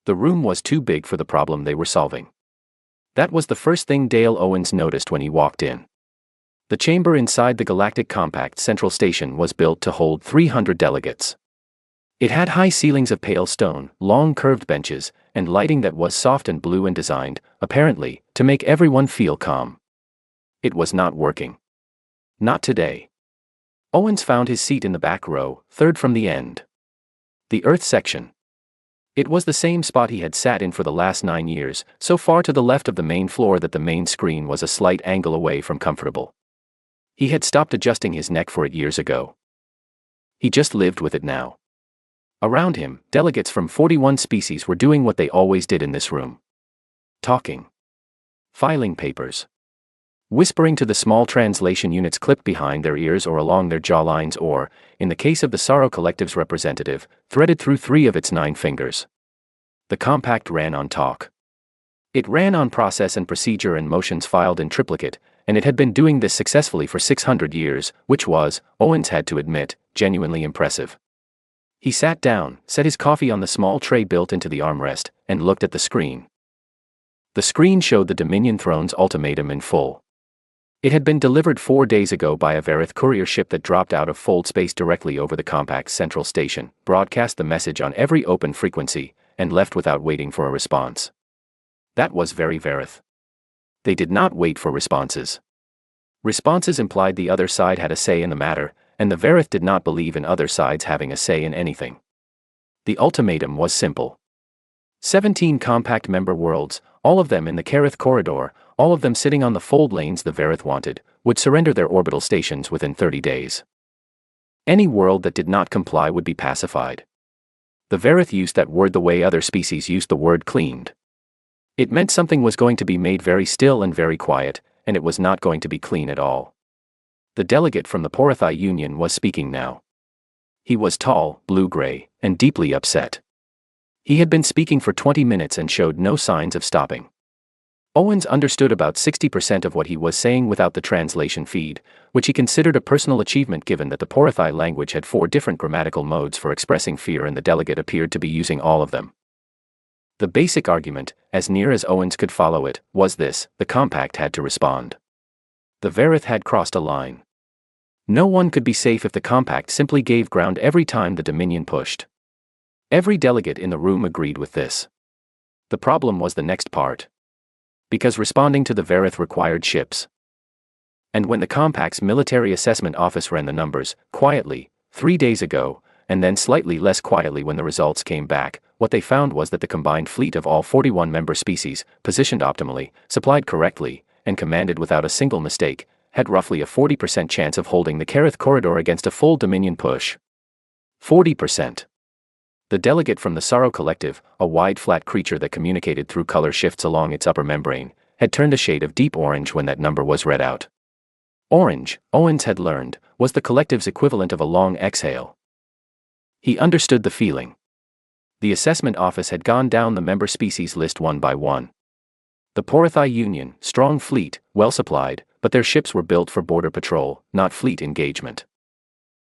The room was too big for the problem they were solving. That was the first thing Dale Owens noticed when he walked in. The chamber inside the Galactic Compact Central Station was built to hold 300 delegates. It had high ceilings of pale stone, long curved benches, and lighting that was soft and blue and designed, apparently, to make everyone feel calm. It was not working. Not today. Owens found his seat in the back row, third from the end. The Earth section. It was the same spot he had sat in for the last 9 years, so far to the left of the main floor that the main screen was a slight angle away from comfortable. He had stopped adjusting his neck for it years ago. He just lived with it now. Around him, delegates from 41 species were doing what they always did in this room. Talking. Filing papers. Whispering to the small translation units clipped behind their ears or along their jawlines or, in the case of the Sorrow Collective's representative, threaded through 3 of its 9 fingers. The compact ran on talk. It ran on process and procedure and motions filed in triplicate, and it had been doing this successfully for 600 years, which was, Owens had to admit, genuinely impressive. He sat down, set his coffee on the small tray built into the armrest, and looked at the screen. The screen showed the Dominion Throne's ultimatum in full. It had been delivered 4 days ago by a Verith courier ship that dropped out of fold space directly over the Compact's central station, broadcast the message on every open frequency, and left without waiting for a response. That was very Verith. They did not wait for responses. Responses implied the other side had a say in the matter, and the Verith did not believe in other sides having a say in anything. The ultimatum was simple. 17 compact member worlds, all of them in the Kareth corridor, all of them sitting on the fold lanes the Verith wanted, would surrender their orbital stations within 30 days. Any world that did not comply would be pacified. The Verith used that word the way other species used the word cleaned. It meant something was going to be made very still and very quiet, and it was not going to be clean at all. The delegate from the Porothai Union was speaking now. He was tall, blue-gray, and deeply upset. He had been speaking for 20 minutes and showed no signs of stopping. Owens understood about 60% of what he was saying without the translation feed, which he considered a personal achievement given that the Porothai language had 4 different grammatical modes for expressing fear and the delegate appeared to be using all of them. The basic argument, as near as Owens could follow it, was this: the compact had to respond. The Verith had crossed a line. No one could be safe if the compact simply gave ground every time the Dominion pushed. Every delegate in the room agreed with this. The problem was the next part. Because responding to the Verith required ships. And when the compact's military assessment office ran the numbers, quietly, 3 days ago, and then slightly less quietly when the results came back, what they found was that the combined fleet of all 41 member species, positioned optimally, supplied correctly, and commanded without a single mistake, had roughly a 40% chance of holding the Kareth corridor against a full Dominion push. 40%. The delegate from the Sorrow Collective, a wide flat creature that communicated through color shifts along its upper membrane, had turned a shade of deep orange when that number was read out. Orange, Owens had learned, was the collective's equivalent of a long exhale. He understood the feeling. The assessment office had gone down the member species list one by one. The Porothai Union, strong fleet, well supplied, but their ships were built for border patrol, not fleet engagement.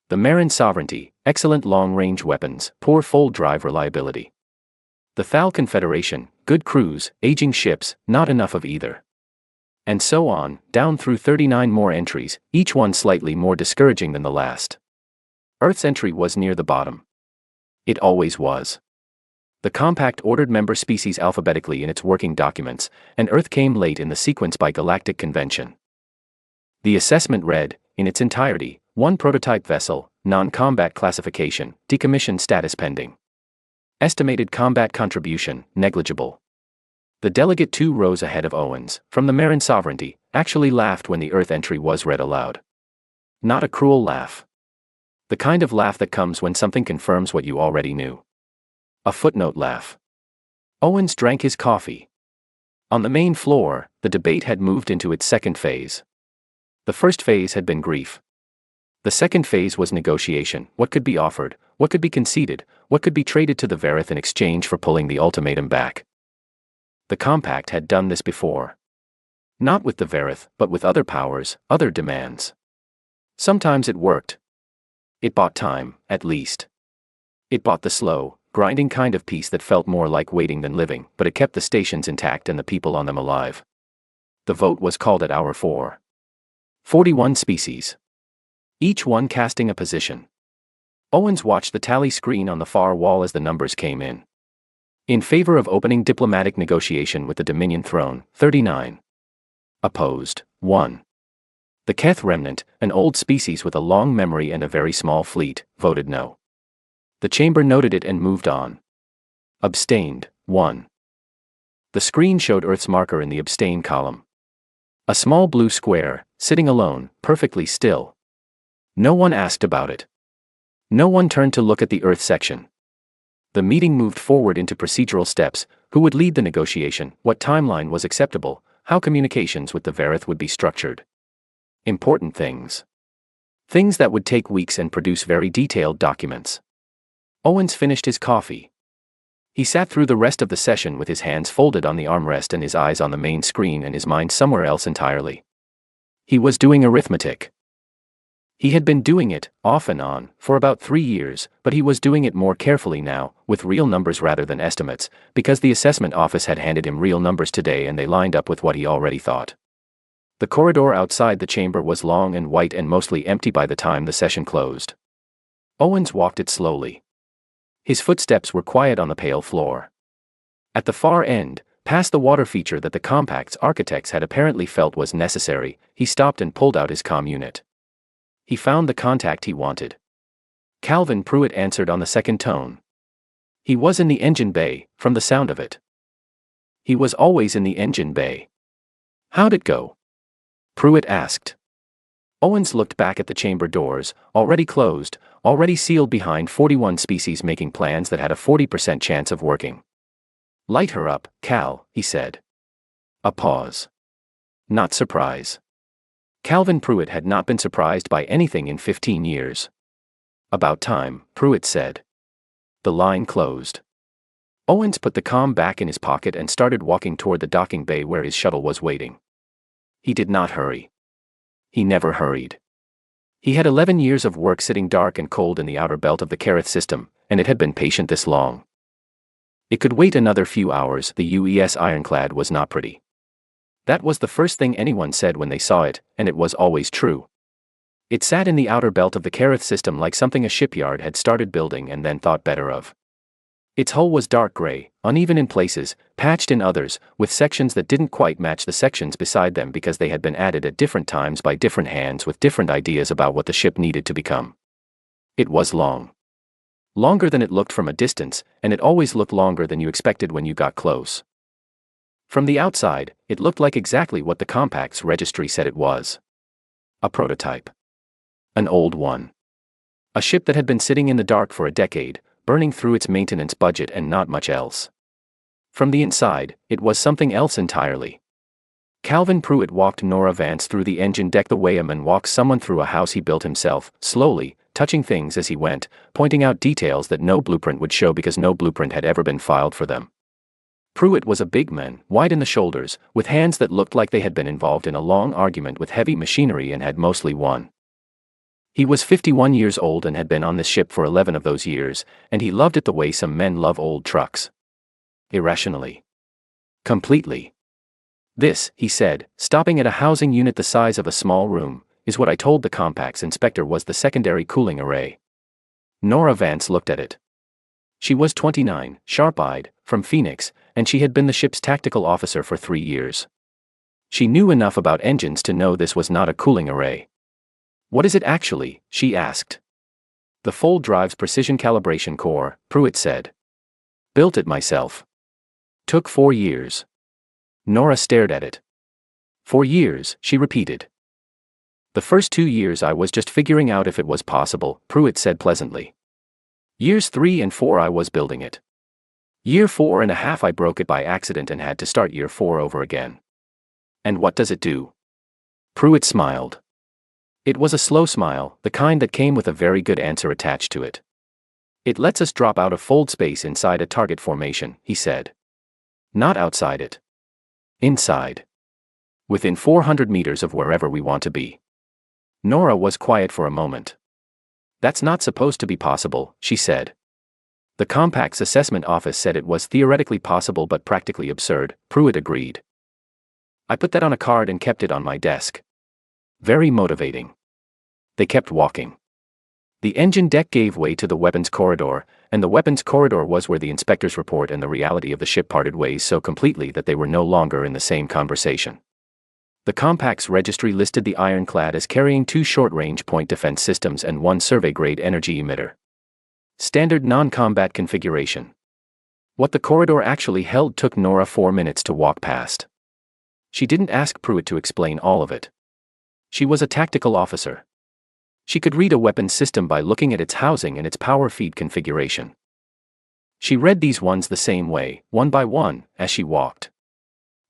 The Marin Sovereignty, excellent long-range weapons, poor fold-drive reliability. The Thal Confederation, good crews, aging ships, not enough of either. And so on, down through 39 more entries, each one slightly more discouraging than the last. Earth's entry was near the bottom. It always was. The compact ordered member species alphabetically in its working documents, and Earth came late in the sequence by galactic convention. The assessment read, in its entirety, 1 prototype vessel, non-combat classification, decommission status pending. Estimated combat contribution, negligible. The delegate 2 rows ahead of Owens, from the Marin Sovereignty, actually laughed when the Earth entry was read aloud. Not a cruel laugh. The kind of laugh that comes when something confirms what you already knew. A footnote laugh. Owens drank his coffee. On the main floor, the debate had moved into its second phase. The first phase had been grief. The second phase was negotiation: what could be offered, what could be conceded, what could be traded to the Verith in exchange for pulling the ultimatum back. The compact had done this before. Not with the Verith, but with other powers, other demands. Sometimes it worked. It bought time, at least. It bought the slow, grinding kind of peace that felt more like waiting than living, but it kept the stations intact and the people on them alive. The vote was called at hour 4. 41 species, each one casting a position. Owens watched the tally screen on the far wall as the numbers came in. In favor of opening diplomatic negotiation with the Dominion throne, 39. Opposed, 1. The Keth remnant, an old species with a long memory and a very small fleet, voted no. The chamber noted it and moved on. Abstained, 1. The screen showed Earth's marker in the abstain column. A small blue square, sitting alone, perfectly still. No one asked about it. No one turned to look at the Earth section. The meeting moved forward into procedural steps: who would lead the negotiation, what timeline was acceptable, how communications with the Verith would be structured. Important things. Things that would take weeks and produce very detailed documents. Owens finished his coffee. He sat through the rest of the session with his hands folded on the armrest and his eyes on the main screen and his mind somewhere else entirely. He was doing arithmetic. He had been doing it, off and on, for about 3 years, but he was doing it more carefully now, with real numbers rather than estimates, because the assessment office had handed him real numbers today and they lined up with what he already thought. The corridor outside the chamber was long and white and mostly empty by the time the session closed. Owens walked it slowly. His footsteps were quiet on the pale floor. At the far end, past the water feature that the Compact's architects had apparently felt was necessary, he stopped and pulled out his comm unit. He found the contact he wanted. Calvin Pruitt answered on the second tone. He was in the engine bay, from the sound of it. He was always in the engine bay. How'd it go? Pruitt asked. Owens looked back at the chamber doors, already closed, already sealed behind 41 species making plans that had a 40% chance of working. Light her up, Cal, he said. A pause. Not surprise. Calvin Pruitt had not been surprised by anything in 15 years. About time, Pruitt said. The line closed. Owens put the comm back in his pocket and started walking toward the docking bay where his shuttle was waiting. He did not hurry. He never hurried. He had 11 years of work sitting dark and cold in the outer belt of the Kerith system, and it had been patient this long. It could wait another few hours. The UES ironclad was not pretty. That was the first thing anyone said when they saw it, and it was always true. It sat in the outer belt of the Kerith system like something a shipyard had started building and then thought better of. Its hull was dark gray, uneven in places, patched in others, with sections that didn't quite match the sections beside them because they had been added at different times by different hands with different ideas about what the ship needed to become. It was long. Longer than it looked from a distance, and it always looked longer than you expected when you got close. From the outside, it looked like exactly what the Compact's registry said it was. A prototype. An old one. A ship that had been sitting in the dark for a decade, burning through its maintenance budget and not much else. From the inside, it was something else entirely. Calvin Pruitt walked Nora Vance through the engine deck the way a man walks someone through a house he built himself, slowly, touching things as he went, pointing out details that no blueprint would show because no blueprint had ever been filed for them. Pruitt was a big man, wide in the shoulders, with hands that looked like they had been involved in a long argument with heavy machinery and had mostly won. He was 51 years old and had been on this ship for 11 of those years, and he loved it the way some men love old trucks. Irrationally. Completely. This, he said, stopping at a housing unit the size of a small room, is what I told the Compact's inspector was the secondary cooling array. Nora Vance looked at it. She was 29, sharp-eyed, from Phoenix, and she had been the ship's tactical officer for 3 years. She knew enough about engines to know this was not a cooling array. What is it actually? She asked. The Fold Drive's Precision Calibration Core, Pruitt said. Built it myself. Took 4 years. Nora stared at it. 4 years, she repeated. The first 2 years I was just figuring out if it was possible, Pruitt said pleasantly. Years 3 and 4 I was building it. Year 4.5 I broke it by accident and had to start year 4 over again. And what does it do? Pruitt smiled. It was a slow smile, the kind that came with a very good answer attached to it. It lets us drop out of fold space inside a target formation, he said. Not outside it. Inside. Within 400 meters of wherever we want to be. Nora was quiet for a moment. That's not supposed to be possible, she said. The compact's assessment office said it was theoretically possible but practically absurd. Pruitt agreed. I put that on a card and kept it on my desk. Very motivating. They kept walking. The engine deck gave way to the weapons corridor, and the weapons corridor was where the inspector's report and the reality of the ship parted ways so completely that they were no longer in the same conversation. The compact's registry listed the ironclad as carrying 2 short-range point defense systems and 1 survey-grade energy emitter. Standard non-combat configuration. What the corridor actually held took Nora 4 minutes to walk past. She didn't ask Pruitt to explain all of it. She was a tactical officer. She could read a weapons system by looking at its housing and its power feed configuration. She read these ones the same way, one by one, as she walked.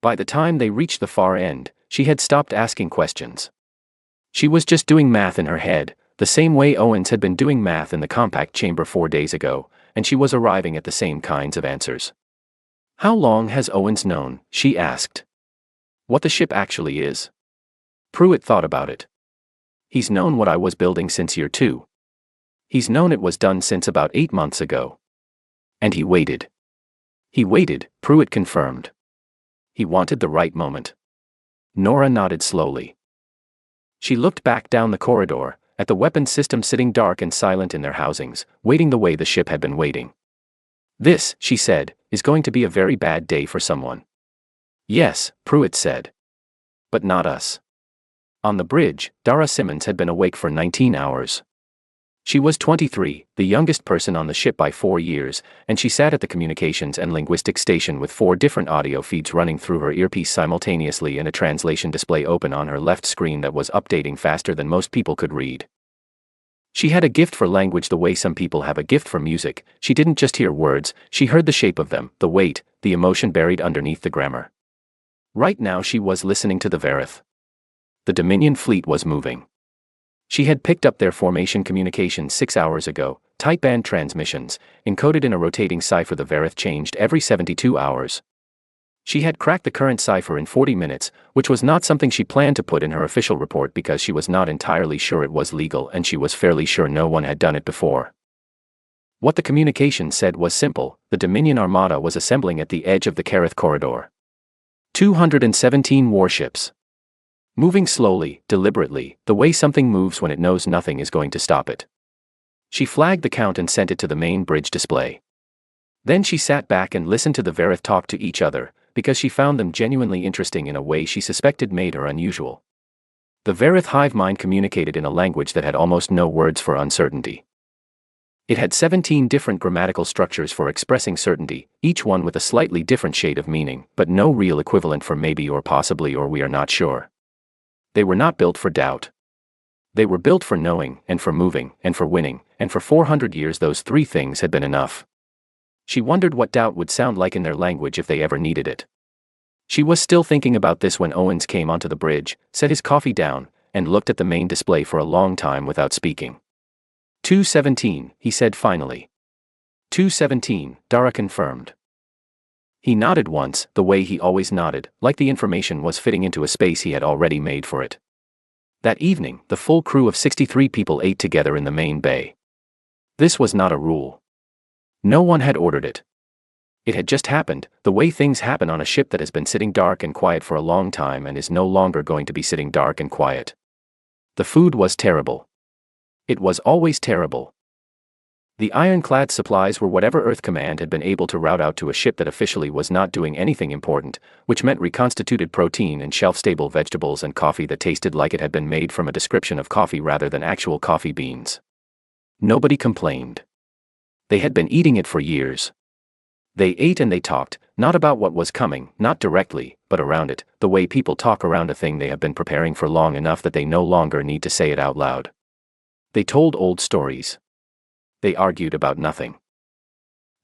By the time they reached the far end, she had stopped asking questions. She was just doing math in her head, the same way Owens had been doing math in the compact chamber 4 days ago, and she was arriving at the same kinds of answers. How long has Owens known, she asked, what the ship actually is? Pruitt thought about it. He's known what I was building since year 2. He's known it was done since about 8 months ago. And he waited. He waited, Pruitt confirmed. He wanted the right moment. Nora nodded slowly. She looked back down the corridor, at the weapons system sitting dark and silent in their housings, waiting the way the ship had been waiting. This, she said, is going to be a very bad day for someone. Yes, Pruitt said. But not us. On the bridge, Dara Simmons had been awake for 19 hours. She was 23, the youngest person on the ship by 4 years, and she sat at the communications and linguistics station with 4 different audio feeds running through her earpiece simultaneously and a translation display open on her left screen that was updating faster than most people could read. She had a gift for language the way some people have a gift for music. She didn't just hear words, she heard the shape of them, the weight, the emotion buried underneath the grammar. Right now she was listening to the Verith. The Dominion fleet was moving. She had picked up their formation communications 6 hours ago, tight band transmissions, encoded in a rotating cipher the Verith changed every 72 hours. She had cracked the current cipher in 40 minutes, which was not something she planned to put in her official report because she was not entirely sure it was legal and she was fairly sure no one had done it before. What the communication said was simple: the Dominion Armada was assembling at the edge of the Kerith corridor. 217 warships. Moving slowly, deliberately, the way something moves when it knows nothing is going to stop it. She flagged the count and sent it to the main bridge display. Then she sat back and listened to the Verith talk to each other, because she found them genuinely interesting in a way she suspected made her unusual. The Verith hive mind communicated in a language that had almost no words for uncertainty. It had 17 different grammatical structures for expressing certainty, each one with a slightly different shade of meaning, but no real equivalent for maybe or possibly or we are not sure. They were not built for doubt. They were built for knowing, and for moving, and for winning, and for 400 years those 3 things had been enough. She wondered what doubt would sound like in their language if they ever needed it. She was still thinking about this when Owens came onto the bridge, set his coffee down, and looked at the main display for a long time without speaking. 217, he said finally. 217, Dara confirmed. He nodded once, the way he always nodded, like the information was fitting into a space he had already made for it. That evening, the full crew of 63 people ate together in the main bay. This was not a rule. No one had ordered it. It had just happened, the way things happen on a ship that has been sitting dark and quiet for a long time and is no longer going to be sitting dark and quiet. The food was terrible. It was always terrible. The ironclad supplies were whatever Earth Command had been able to route out to a ship that officially was not doing anything important, which meant reconstituted protein and shelf-stable vegetables and coffee that tasted like it had been made from a description of coffee rather than actual coffee beans. Nobody complained. They had been eating it for years. They ate and they talked, not about what was coming, not directly, but around it, the way people talk around a thing they have been preparing for long enough that they no longer need to say it out loud. They told old stories. They argued about nothing.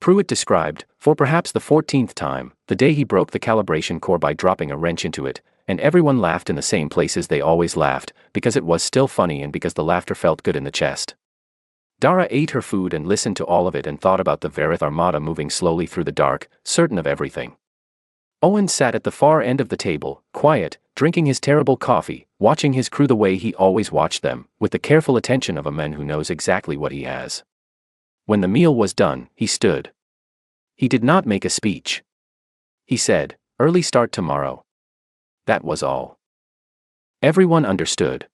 Pruitt described, for perhaps the 14th time, the day he broke the calibration core by dropping a wrench into it, and everyone laughed in the same places they always laughed, because it was still funny and because the laughter felt good in the chest. Dara ate her food and listened to all of it and thought about the Verith Armada moving slowly through the dark, certain of everything. Owen sat at the far end of the table, quiet, drinking his terrible coffee, watching his crew the way he always watched them, with the careful attention of a man who knows exactly what he has. When the meal was done, he stood. He did not make a speech. He said, "Early start tomorrow." That was all. Everyone understood.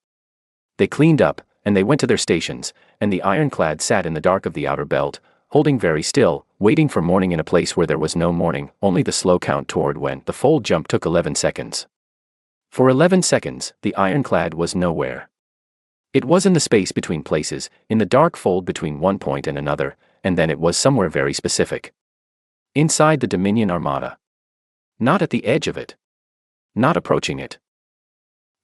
They cleaned up, and they went to their stations, and the ironclad sat in the dark of the outer belt, holding very still, waiting for morning in a place where there was no morning, only the slow count toward when the fold jump took 11 seconds. For 11 seconds, the ironclad was nowhere. It was in the space between places, in the dark fold between one point and another, and then it was somewhere very specific. Inside the Dominion Armada. Not at the edge of it. Not approaching it.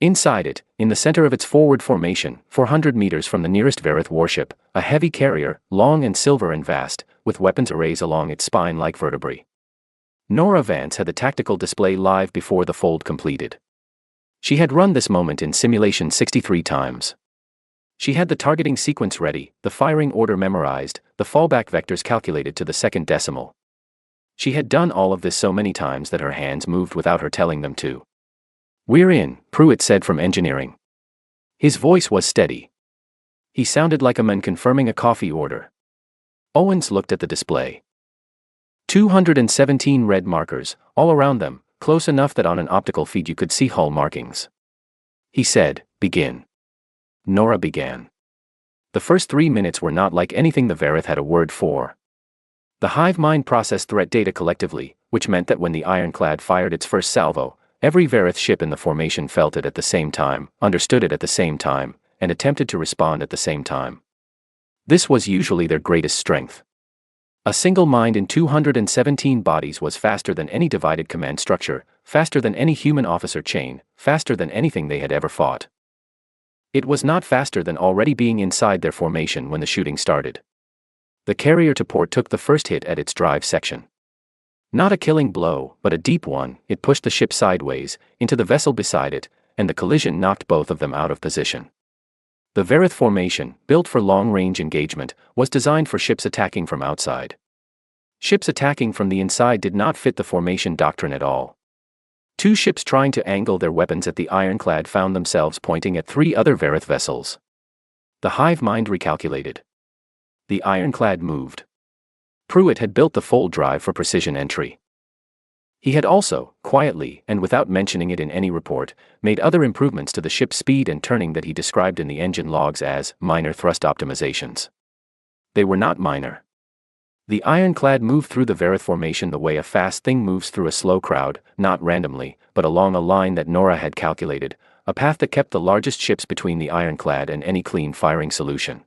Inside it, in the center of its forward formation, 400 meters from the nearest Verith warship, a heavy carrier, long and silver and vast, with weapons arrays along its spine like vertebrae. Nora Vance had the tactical display live before the fold completed. She had run this moment in simulation 63 times. She had the targeting sequence ready, the firing order memorized, the fallback vectors calculated to the second decimal. She had done all of this so many times that her hands moved without her telling them to. "We're in," Pruitt said from engineering. His voice was steady. He sounded like a man confirming a coffee order. Owens looked at the display. 217 red markers, all around them, close enough that on an optical feed you could see hull markings. He said, "Begin." Nora began. The first 3 minutes were not like anything the Verith had a word for. The hive mind processed threat data collectively, which meant that when the ironclad fired its first salvo, every Verith ship in the formation felt it at the same time, understood it at the same time, and attempted to respond at the same time. This was usually their greatest strength. A single mind in 217 bodies was faster than any divided command structure, faster than any human officer chain, faster than anything they had ever fought. It was not faster than already being inside their formation when the shooting started. The carrier to port took the first hit at its drive section. Not a killing blow, but a deep one. It pushed the ship sideways, into the vessel beside it, and the collision knocked both of them out of position. The Verith formation, built for long-range engagement, was designed for ships attacking from outside. Ships attacking from the inside did not fit the formation doctrine at all. 2 ships trying to angle their weapons at the ironclad found themselves pointing at 3 other Verith vessels. The hive mind recalculated. The ironclad moved. Pruitt had built the fold drive for precision entry. He had also, quietly, and without mentioning it in any report, made other improvements to the ship's speed and turning that he described in the engine logs as minor thrust optimizations. They were not minor. The ironclad moved through the Verith formation the way a fast thing moves through a slow crowd, not randomly, but along a line that Nora had calculated, a path that kept the largest ships between the ironclad and any clean firing solution.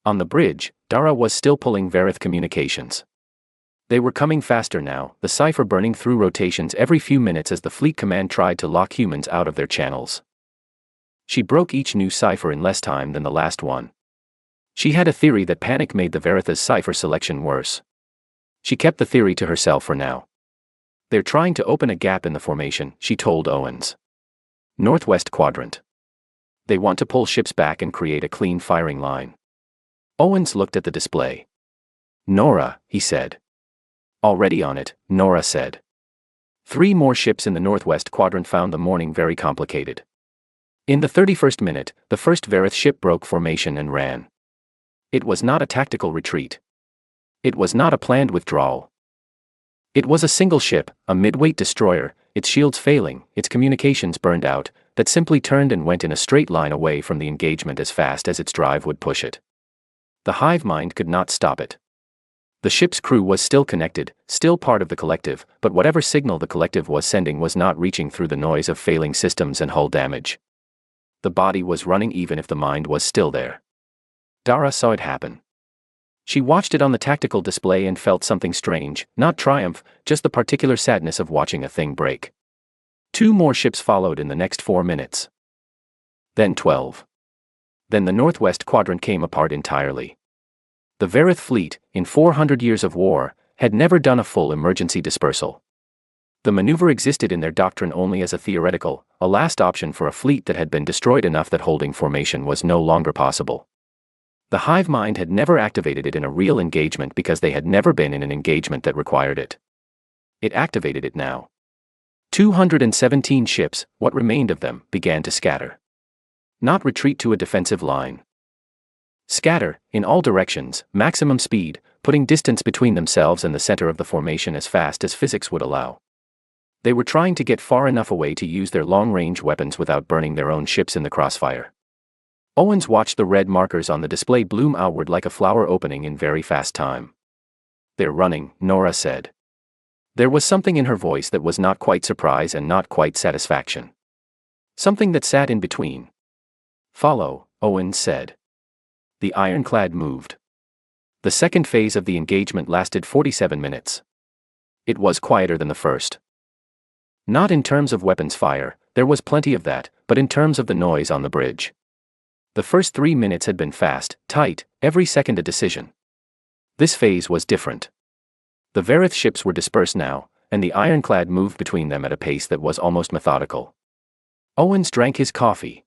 On the bridge, Dara was still pulling Verith communications. They were coming faster now, the cipher burning through rotations every few minutes as the fleet command tried to lock humans out of their channels. She broke each new cipher in less time than the last one. She had a theory that panic made the Verith's cipher selection worse. She kept the theory to herself for now. "They're trying to open a gap in the formation," she told Owens. "Northwest quadrant. They want to pull ships back and create a clean firing line." Owens looked at the display. "Nora," he said. "Already on it," Nora said. 3 more ships in the northwest quadrant found the morning very complicated. In the 31st minute, the first Verith ship broke formation and ran. It was not a tactical retreat. It was not a planned withdrawal. It was a single ship, a midweight destroyer, its shields failing, its communications burned out, that simply turned and went in a straight line away from the engagement as fast as its drive would push it. The hive mind could not stop it. The ship's crew was still connected, still part of the collective, but whatever signal the collective was sending was not reaching through the noise of failing systems and hull damage. The body was running even if the mind was still there. Dara saw it happen. She watched it on the tactical display and felt something strange, not triumph, just the particular sadness of watching a thing break. 2 more ships followed in the next 4 minutes. Then 12. Then the northwest quadrant came apart entirely. The Verith fleet, in 400 years of war, had never done a full emergency dispersal. The maneuver existed in their doctrine only as a theoretical, a last option for a fleet that had been destroyed enough that holding formation was no longer possible. The hive mind had never activated it in a real engagement because they had never been in an engagement that required it. It activated it now. 217 ships, what remained of them, began to scatter. Not retreat to a defensive line. Scatter, in all directions, maximum speed, putting distance between themselves and the center of the formation as fast as physics would allow. They were trying to get far enough away to use their long-range weapons without burning their own ships in the crossfire. Owens watched the red markers on the display bloom outward like a flower opening in very fast time. "They're running," Nora said. There was something in her voice that was not quite surprise and not quite satisfaction. Something that sat in between. "Follow," Owens said. The ironclad moved. The second phase of the engagement lasted 47 minutes. It was quieter than the first. Not in terms of weapons fire, there was plenty of that, but in terms of the noise on the bridge. The first 3 minutes had been fast, tight, every second a decision. This phase was different. The Verith ships were dispersed now, and the ironclad moved between them at a pace that was almost methodical. Owens drank his coffee.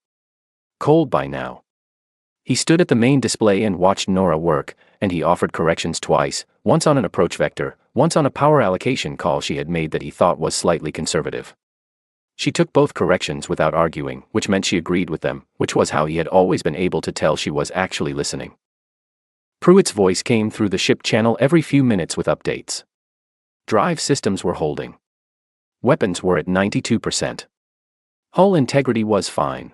Cold by now. He stood at the main display and watched Nora work, and he offered corrections twice, once on an approach vector, once on a power allocation call she had made that he thought was slightly conservative. She took both corrections without arguing, which meant she agreed with them, which was how he had always been able to tell she was actually listening. Pruitt's voice came through the ship channel every few minutes with updates. Drive systems were holding. Weapons were at 92%. Hull integrity was fine.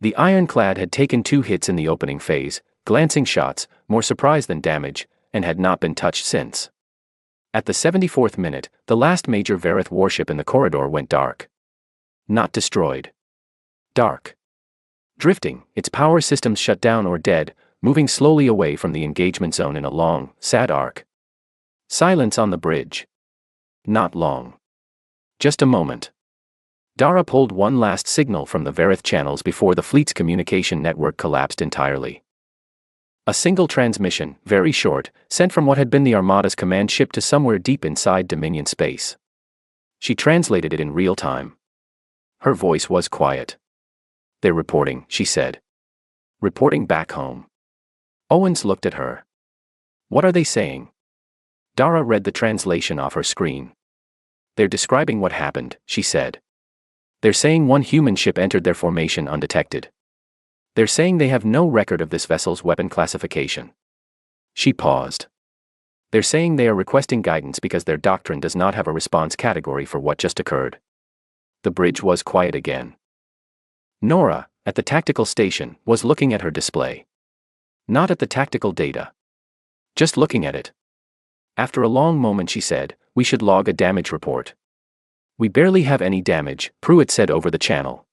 The ironclad had taken 2 hits in the opening phase, glancing shots, more surprise than damage, and had not been touched since. At the 74th minute, the last major Verith warship in the corridor went dark. Not destroyed. Dark. Drifting, its power systems shut down or dead, moving slowly away from the engagement zone in a long, sad arc. Silence on the bridge. Not long. Just a moment. Dara pulled one last signal from the Verith channels before the fleet's communication network collapsed entirely. A single transmission, very short, sent from what had been the Armada's command ship to somewhere deep inside Dominion space. She translated it in real time. Her voice was quiet. "They're reporting," she said. "Reporting back home." Owens looked at her. "What are they saying?" Dara read the translation off her screen. "They're describing what happened," she said. "They're saying one human ship entered their formation undetected. They're saying they have no record of this vessel's weapon classification." She paused. "They're saying they are requesting guidance because their doctrine does not have a response category for what just occurred." The bridge was quiet again. Nora, at the tactical station, was looking at her display. Not at the tactical data. Just looking at it. After a long moment she said, "We should log a damage report." "We barely have any damage," Pruitt said over the channel.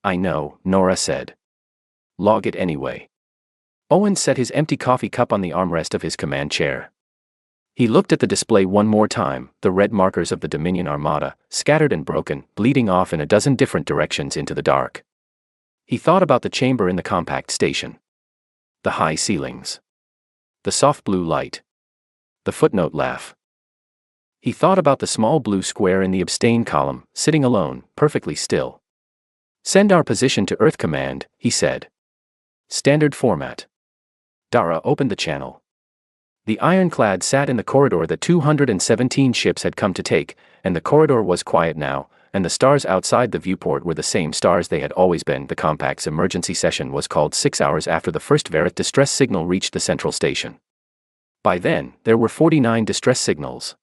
"I know," Nora said. "Log it anyway." Owens set his empty coffee cup on the armrest of his command chair. He looked at the display one more time, the red markers of the Dominion Armada, scattered and broken, bleeding off in a dozen different directions into the dark. He thought about the chamber in the compact station. The high ceilings. The soft blue light. The footnote laugh. He thought about the small blue square in the abstain column, sitting alone, perfectly still. "Send our position to Earth Command," he said. "Standard format." Dara opened the channel. The ironclad sat in the corridor that 217 ships had come to take, and the corridor was quiet now, and the stars outside the viewport were the same stars they had always been. The compact's emergency session was called 6 hours after the first Verith distress signal reached the central station. By then, there were 49 distress signals.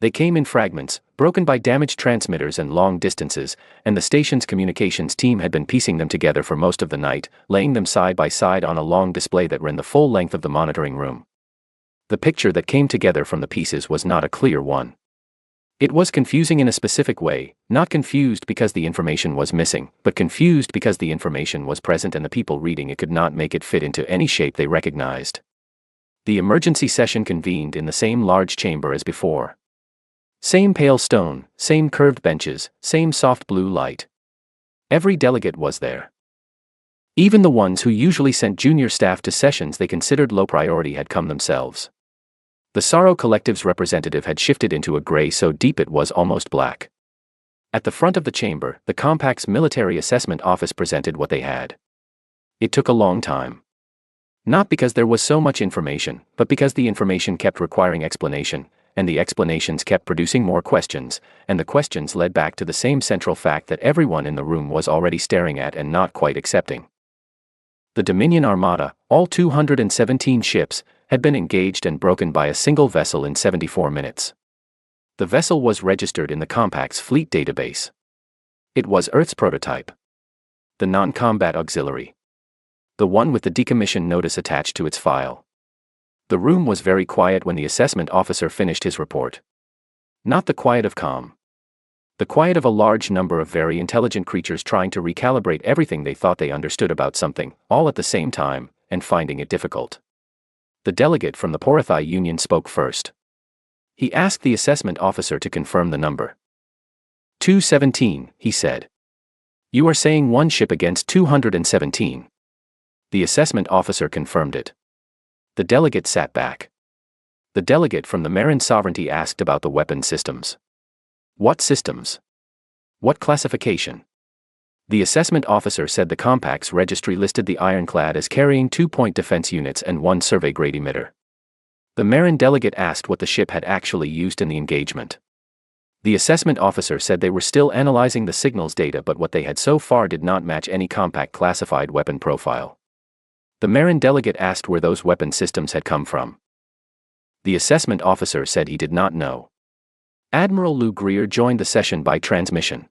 They came in fragments, broken by damaged transmitters and long distances, and the station's communications team had been piecing them together for most of the night, laying them side by side on a long display that ran the full length of the monitoring room. The picture that came together from the pieces was not a clear one. It was confusing in a specific way, not confused because the information was missing, but confused because the information was present and the people reading it could not make it fit into any shape they recognized. The emergency session convened in the same large chamber as before. Same pale stone, same curved benches, same soft blue light. Every delegate was there. Even the ones who usually sent junior staff to sessions they considered low priority had come themselves. The Sorrow Collective's representative had shifted into a gray so deep it was almost black. At the front of the chamber, the compact's military assessment office presented what they had. It took a long time. Not because there was so much information, but because the information kept requiring explanation, and the explanations kept producing more questions, and the questions led back to the same central fact that everyone in the room was already staring at and not quite accepting. The Dominion Armada, all 217 ships, had been engaged and broken by a single vessel in 74 minutes. The vessel was registered in the Compact's fleet database. It was Earth's prototype. The non-combat auxiliary. The one with the decommission notice attached to its file. The room was very quiet when the assessment officer finished his report. Not the quiet of calm. The quiet of a large number of very intelligent creatures trying to recalibrate everything they thought they understood about something, all at the same time, and finding it difficult. The delegate from the PROVOKE Union spoke first. He asked the assessment officer to confirm the number. 217, he said. You are saying one ship against 217. The assessment officer confirmed it. The delegate sat back. The delegate from the Marin Sovereignty asked about the weapon systems. What systems? What classification? The assessment officer said the Compact's registry listed the Ironclad as carrying 2-point defense units and 1 survey-grade emitter. The Marin delegate asked what the ship had actually used in the engagement. The assessment officer said they were still analyzing the signals data, but what they had so far did not match any Compact classified weapon profile. The Marin delegate asked where those weapon systems had come from. The assessment officer said he did not know. Admiral Lou Greer joined the session by transmission.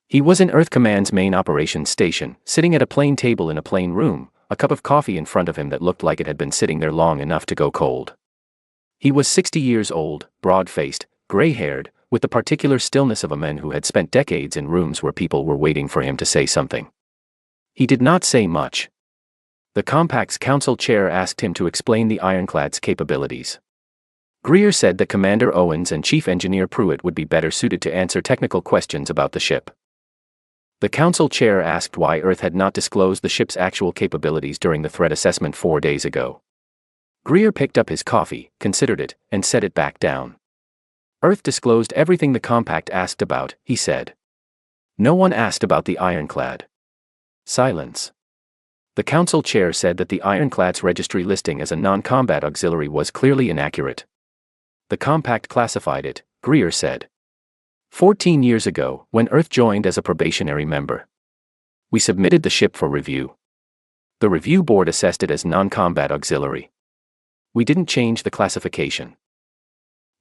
He was in Earth Command's main operations station, sitting at a plain table in a plain room, a cup of coffee in front of him that looked like it had been sitting there long enough to go cold. He was 60 years old, broad-faced, gray-haired, with the particular stillness of a man who had spent decades in rooms where people were waiting for him to say something. He did not say much. The Compact's council chair asked him to explain the Ironclad's capabilities. Greer said that Commander Owens and Chief Engineer Pruitt would be better suited to answer technical questions about the ship. The council chair asked why Earth had not disclosed the ship's actual capabilities during the threat assessment 4 days ago. Greer picked up his coffee, considered it, and set it back down. Earth disclosed everything the Compact asked about, he said. No one asked about the Ironclad. Silence. The council chair said that the Ironclad's registry listing as a non-combat auxiliary was clearly inaccurate. The Compact classified it, Greer said. 14 years ago, when Earth joined as a probationary member. We submitted the ship for review. The review board assessed it as non-combat auxiliary. We didn't change the classification.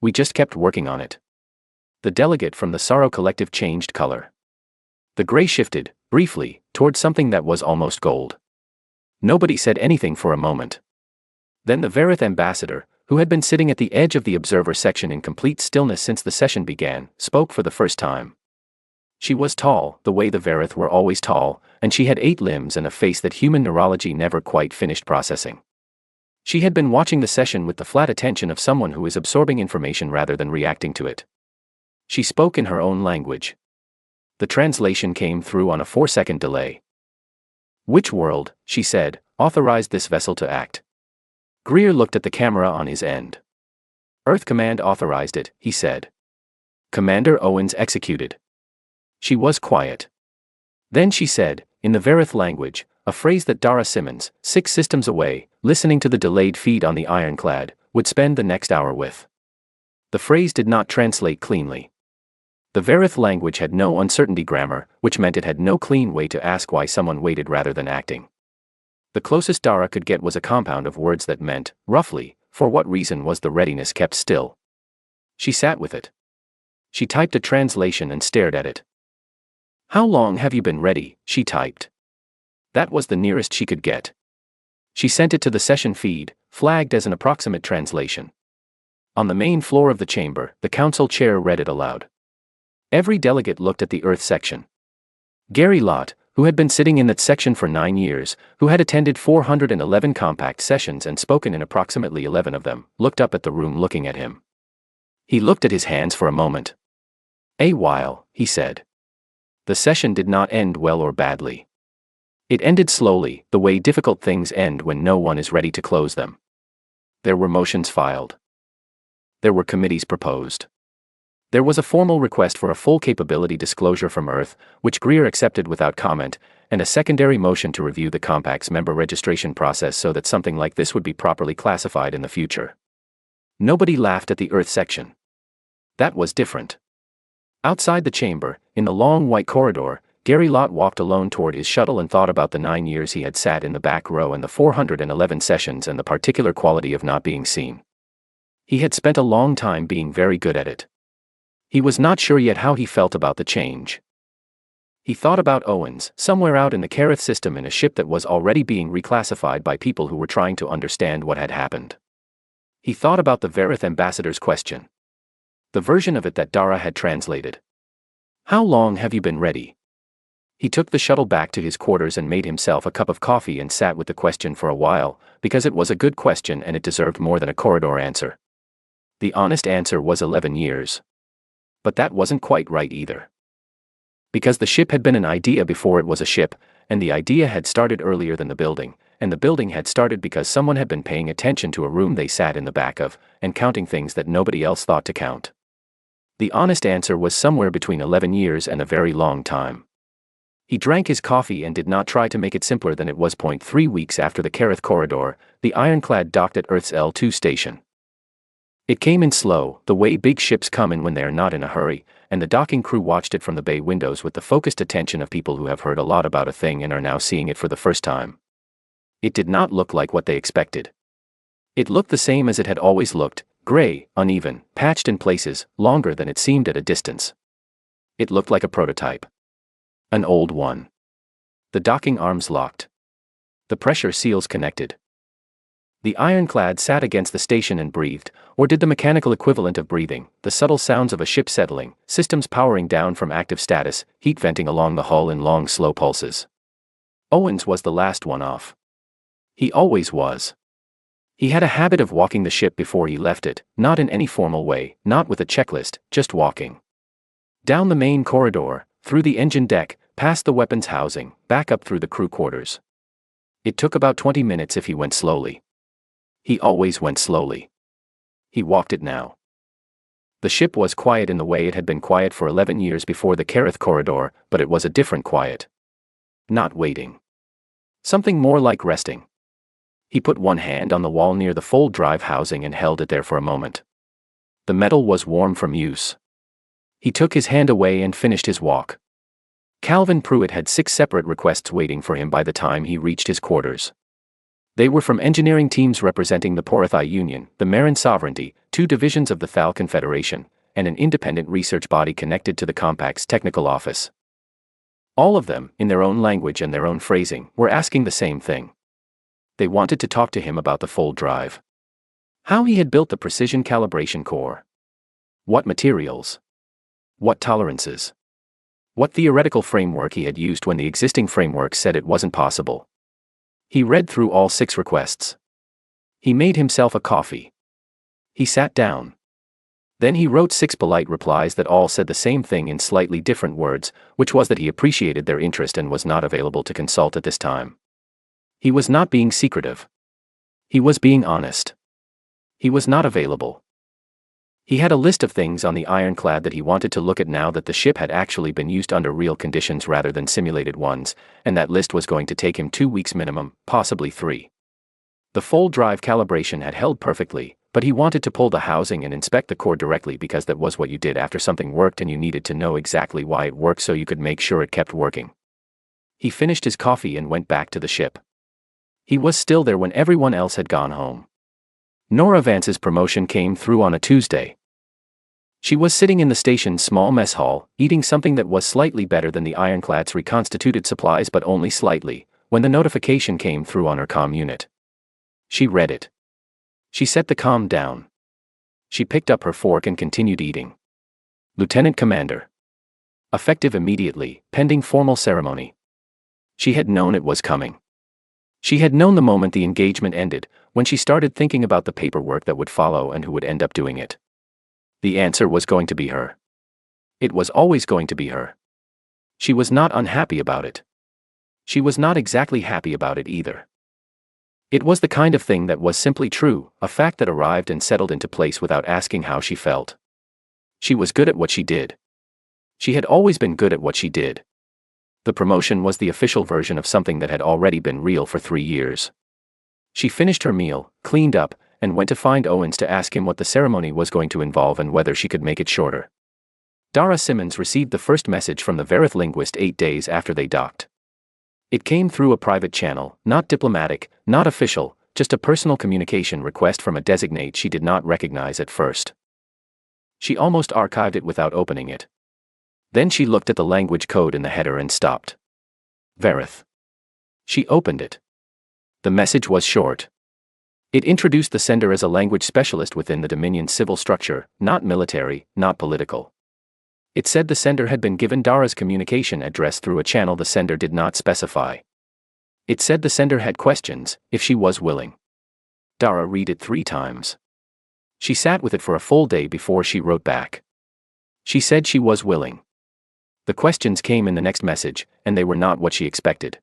We just kept working on it. The delegate from the Sorrow Collective changed color. The gray shifted, briefly, towards something that was almost gold. Nobody said anything for a moment. Then the Verith ambassador, who had been sitting at the edge of the observer section in complete stillness since the session began, spoke for the first time. She was tall, the way the Verith were always tall, and she had 8 limbs and a face that human neurology never quite finished processing. She had been watching the session with the flat attention of someone who is absorbing information rather than reacting to it. She spoke in her own language. The translation came through on a 4-second delay. Which world, she said, authorized this vessel to act? Greer looked at the camera on his end. Earth Command authorized it, he said. Commander Owens executed. She was quiet. Then she said, in the Verith language, a phrase that Dara Simmons, 6 systems away, listening to the delayed feed on the Ironclad, would spend the next hour with. The phrase did not translate cleanly. The Verith language had no uncertainty grammar, which meant it had no clean way to ask why someone waited rather than acting. The closest Dara could get was a compound of words that meant, roughly, for what reason was the readiness kept still? She sat with it. She typed a translation and stared at it. How long have you been ready? She typed. That was the nearest she could get. She sent it to the session feed, flagged as an approximate translation. On the main floor of the chamber, the council chair read it aloud. Every delegate looked at the Earth section. Gary Lott, who had been sitting in that section for 9 years, who had attended 411 Compact sessions and spoken in approximately 11 of them, looked up at the room looking at him. He looked at his hands for a moment. A while, he said. The session did not end well or badly. It ended slowly, the way difficult things end when no one is ready to close them. There were motions filed. There were committees proposed. There was a formal request for a full capability disclosure from Earth, which Greer accepted without comment, and a secondary motion to review the Compact's member registration process so that something like this would be properly classified in the future. Nobody laughed at the Earth section. That was different. Outside the chamber, in the long white corridor, Gary Lott walked alone toward his shuttle and thought about the 9 years he had sat in the back row and the 411 sessions and the particular quality of not being seen. He had spent a long time being very good at it. He was not sure yet how he felt about the change. He thought about Owens, somewhere out in the Kareth system in a ship that was already being reclassified by people who were trying to understand what had happened. He thought about the Verith ambassador's question. The version of it that Dara had translated. How long have you been ready? He took the shuttle back to his quarters and made himself a cup of coffee and sat with the question for a while, because it was a good question and it deserved more than a corridor answer. The honest answer was 11 years. But that wasn't quite right either. Because the ship had been an idea before it was a ship, and the idea had started earlier than the building, and the building had started because someone had been paying attention to a room they sat in the back of, and counting things that nobody else thought to count. The honest answer was somewhere between 11 years and a very long time. He drank his coffee and did not try to make it simpler than it was. 3 weeks after the Kareth corridor, the ironclad docked at Earth's L2 station. It came in slow, the way big ships come in when they are not in a hurry, and the docking crew watched it from the bay windows with the focused attention of people who have heard a lot about a thing and are now seeing it for the first time. It did not look like what they expected. It looked the same as it had always looked, gray, uneven, patched in places, longer than it seemed at a distance. It looked like a prototype. An old one. The docking arms locked. The pressure seals connected. The ironclad sat against the station and breathed, or did the mechanical equivalent of breathing, the subtle sounds of a ship settling, systems powering down from active status, heat venting along the hull in long slow pulses. Owens was the last one off. He always was. He had a habit of walking the ship before he left it, not in any formal way, not with a checklist, just walking. Down the main corridor, through the engine deck, past the weapons housing, back up through the crew quarters. It took about 20 minutes if he went slowly. He always went slowly. He walked it now. The ship was quiet in the way it had been quiet for 11 years before the Kareth corridor, but it was a different quiet. Not waiting. Something more like resting. He put one hand on the wall near the fold drive housing and held it there for a moment. The metal was warm from use. He took his hand away and finished his walk. Calvin Pruitt had 6 separate requests waiting for him by the time he reached his quarters. They were from engineering teams representing the Porothai Union, the Marin Sovereignty, 2 divisions of the Thal Confederation, and an independent research body connected to the Compact's technical office. All of them, in their own language and their own phrasing, were asking the same thing. They wanted to talk to him about the fold drive. How he had built the precision calibration core. What materials? What tolerances? What theoretical framework he had used when the existing framework said it wasn't possible. He read through all 6 requests. He made himself a coffee. He sat down. Then he wrote 6 polite replies that all said the same thing in slightly different words, which was that he appreciated their interest and was not available to consult at this time. He was not being secretive. He was being honest. He was not available. He had a list of things on the ironclad that he wanted to look at now that the ship had actually been used under real conditions rather than simulated ones, and that list was going to take him 2 weeks minimum, possibly 3. The fold drive calibration had held perfectly, but he wanted to pull the housing and inspect the core directly because that was what you did after something worked and you needed to know exactly why it worked so you could make sure it kept working. He finished his coffee and went back to the ship. He was still there when everyone else had gone home. Nora Vance's promotion came through on a Tuesday. She was sitting in the station's small mess hall, eating something that was slightly better than the ironclad's reconstituted supplies but only slightly, when the notification came through on her comm unit. She read it. She set the comm down. She picked up her fork and continued eating. Lieutenant Commander. Effective immediately, pending formal ceremony. She had known it was coming. She had known the moment the engagement ended, when she started thinking about the paperwork that would follow and who would end up doing it. The answer was going to be her. It was always going to be her. She was not unhappy about it. She was not exactly happy about it either. It was the kind of thing that was simply true, a fact that arrived and settled into place without asking how she felt. She was good at what she did. She had always been good at what she did. The promotion was the official version of something that had already been real for 3 years. She finished her meal, cleaned up, and went to find Owens to ask him what the ceremony was going to involve and whether she could make it shorter. Dara Simmons received the first message from the Verith linguist 8 days after they docked. It came through a private channel, not diplomatic, not official, just a personal communication request from a designate she did not recognize at first. She almost archived it without opening it. Then she looked at the language code in the header and stopped. Verith. She opened it. The message was short. It introduced the sender as a language specialist within the Dominion's civil structure, not military, not political. It said the sender had been given Dara's communication address through a channel the sender did not specify. It said the sender had questions, if she was willing. Dara read it 3 times. She sat with it for a full day before she wrote back. She said she was willing. The questions came in the next message, and they were not what she expected.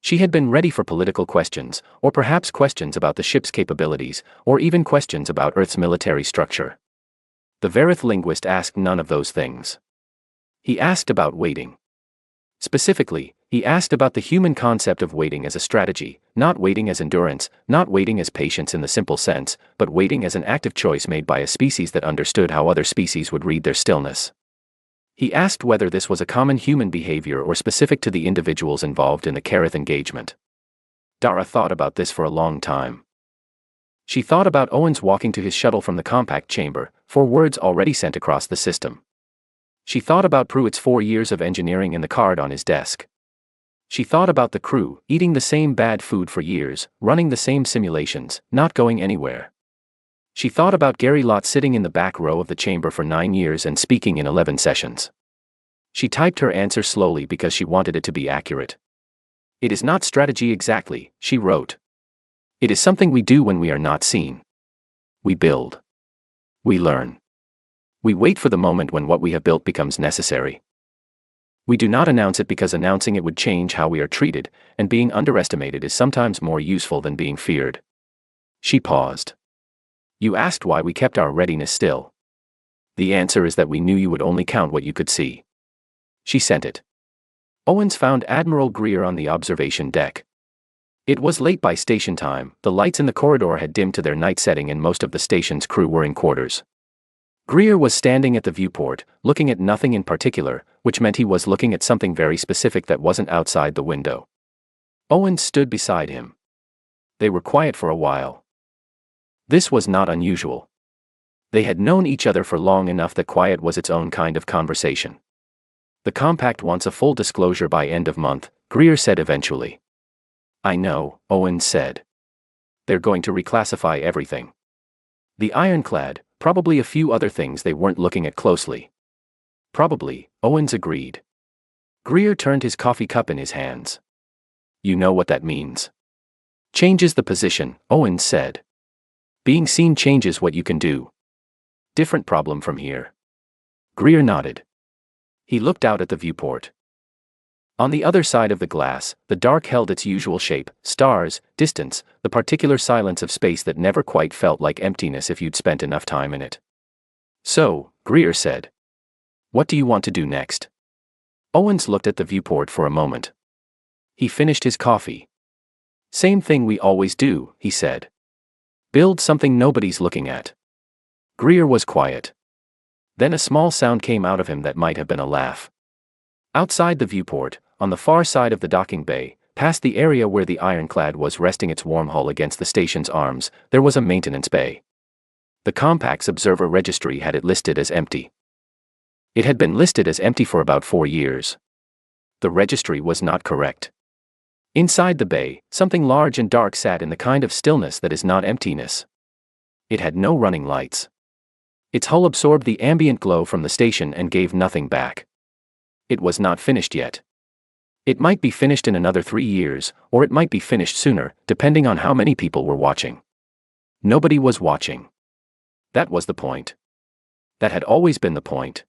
She had been ready for political questions, or perhaps questions about the ship's capabilities, or even questions about Earth's military structure. The Verith linguist asked none of those things. He asked about waiting. Specifically, he asked about the human concept of waiting as a strategy, not waiting as endurance, not waiting as patience in the simple sense, but waiting as an active choice made by a species that understood how other species would read their stillness. He asked whether this was a common human behavior or specific to the individuals involved in the Kerith engagement. Dara thought about this for a long time. She thought about Owens walking to his shuttle from the compact chamber, 4 words already sent across the system. She thought about Pruitt's 4 years of engineering and the card on his desk. She thought about the crew, eating the same bad food for years, running the same simulations, not going anywhere. She thought about Gary Lott sitting in the back row of the chamber for 9 years and speaking in 11 sessions. She typed her answer slowly because she wanted it to be accurate. It is not strategy exactly, she wrote. It is something we do when we are not seen. We build. We learn. We wait for the moment when what we have built becomes necessary. We do not announce it because announcing it would change how we are treated, and being underestimated is sometimes more useful than being feared. She paused. You asked why we kept our readiness still. The answer is that we knew you would only count what you could see. She sent it. Owens found Admiral Greer on the observation deck. It was late by station time, the lights in the corridor had dimmed to their night setting and most of the station's crew were in quarters. Greer was standing at the viewport, looking at nothing in particular, which meant he was looking at something very specific that wasn't outside the window. Owens stood beside him. They were quiet for a while. This was not unusual. They had known each other for long enough that quiet was its own kind of conversation. The compact wants a full disclosure by end of month, Greer said eventually. I know, Owens said. They're going to reclassify everything. The ironclad, probably a few other things they weren't looking at closely. Probably, Owens agreed. Greer turned his coffee cup in his hands. You know what that means. Changes the position, Owens said. Being seen changes what you can do. Different problem from here. Greer nodded. He looked out at the viewport. On the other side of the glass, the dark held its usual shape, stars, distance, the particular silence of space that never quite felt like emptiness if you'd spent enough time in it. So, Greer said. What do you want to do next? Owens looked at the viewport for a moment. He finished his coffee. Same thing we always do, he said. Build something nobody's looking at. Greer was quiet. Then a small sound came out of him that might have been a laugh. Outside the viewport, on the far side of the docking bay, past the area where the ironclad was resting its warm hull against the station's arms, there was a maintenance bay. The compact's observer registry had it listed as empty. It had been listed as empty for about 4 years. The registry was not correct. Inside the bay, something large and dark sat in the kind of stillness that is not emptiness. It had no running lights. Its hull absorbed the ambient glow from the station and gave nothing back. It was not finished yet. It might be finished in another 3 years, or it might be finished sooner, depending on how many people were watching. Nobody was watching. That was the point. That had always been the point.